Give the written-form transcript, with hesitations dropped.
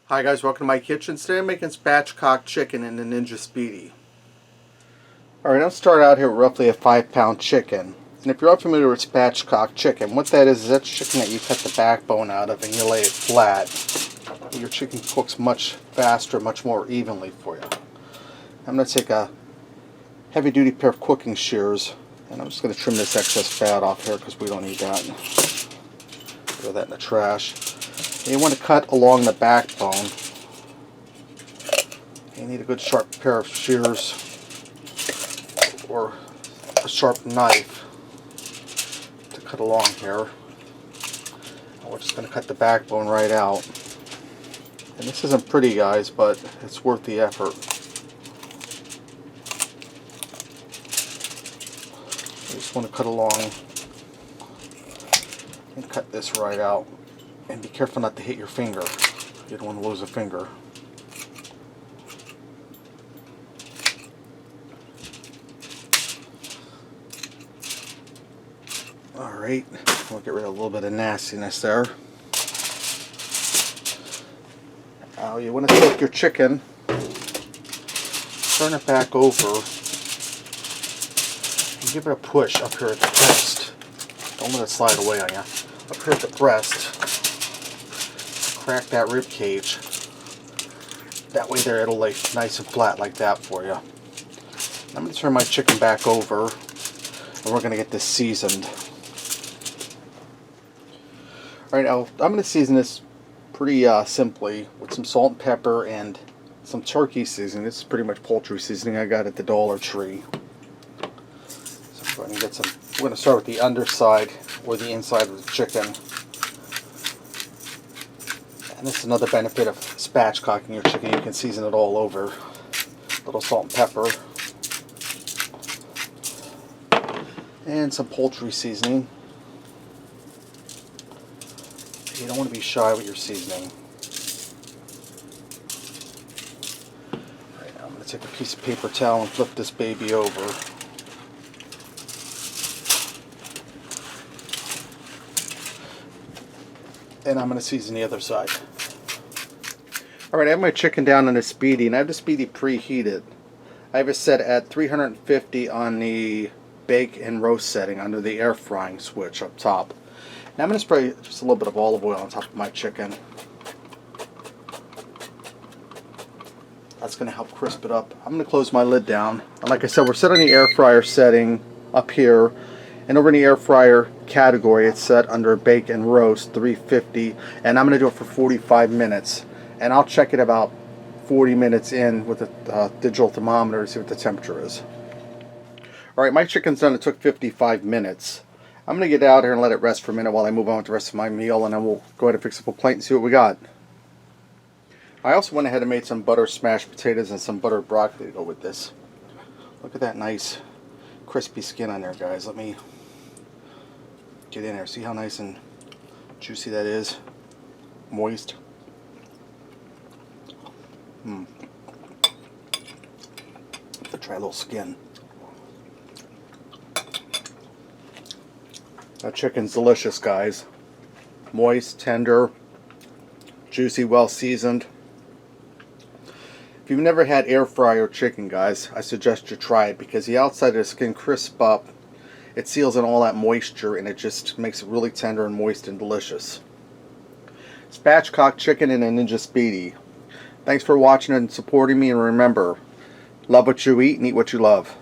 Hi guys, welcome to my kitchen. Today I'm making spatchcock chicken in the Ninja Speedi. Alright, I'll start out here with roughly a 5-pound chicken. And if you're unfamiliar with spatchcock chicken, what that is that's chicken that you cut the backbone out of and you lay it flat. Your chicken cooks much faster, much more evenly for you. I'm going to take a heavy-duty pair of cooking shears and I'm just going to trim this excess fat off here because we don't need that. Throw that in the trash. And you want to cut along the backbone. You need a good sharp pair of shears or a sharp knife to cut along here. And we're just going to cut the backbone right out. And this isn't pretty, guys, but it's worth the effort. You just want to cut along and cut this right out. And be careful not to hit your finger. You don't want to lose a finger. Alright, we'll get rid of a little bit of nastiness there. Now you want to take your chicken, turn it back over, and give it a push up here at the breast. Don't let it slide away on you. Up here at the breast. Crack that rib cage. That way there it'll lay nice and flat like that for you. I'm going to turn my chicken back over and we're going to get this seasoned. Alright, now I'm going to season this pretty simply with some salt and pepper and some turkey seasoning. This is pretty much poultry seasoning I got at the Dollar Tree. So we're going to start with the underside or the inside of the chicken. And this is another benefit of spatchcocking your chicken. You can season it all over. A little salt and pepper. And some poultry seasoning. You don't want to be shy with your seasoning. Right, now I'm going to take a piece of paper towel and flip this baby over. And I'm going to season the other side. Alright, I have my chicken down on the Speedi, and I have the Speedi preheated. I have it set at 350 on the bake and roast setting under the air frying switch up top. Now I'm going to spray just a little bit of olive oil on top of my chicken. That's going to help crisp it up. I'm going to close my lid down. And like I said, we're set on the air fryer setting up here. And over in the air fryer category, it's set under bake and roast 350. And I'm going to do it for 45 minutes. And I'll check it about 40 minutes in with a digital thermometer to see what the temperature is. Alright, my chicken's done. It took 55 minutes. I'm going to get out here and let it rest for a minute while I move on with the rest of my meal, and then we'll go ahead and fix up a plate and see what we got. I also went ahead and made some butter smashed potatoes and some buttered broccoli to go with this. Look at that nice crispy skin on there, guys. Let me get in there. See how nice and juicy that is? Moist. Try a little skin. That chicken's delicious, guys. Moist, tender, juicy, well seasoned. If you've never had air fryer chicken, guys, I suggest you try it because the outside of the skin crisps up. It seals in all that moisture and it just makes it really tender and moist and delicious. Spatchcock chicken in a Ninja Speedi. Thanks for watching and supporting me, and remember, love what you eat and eat what you love.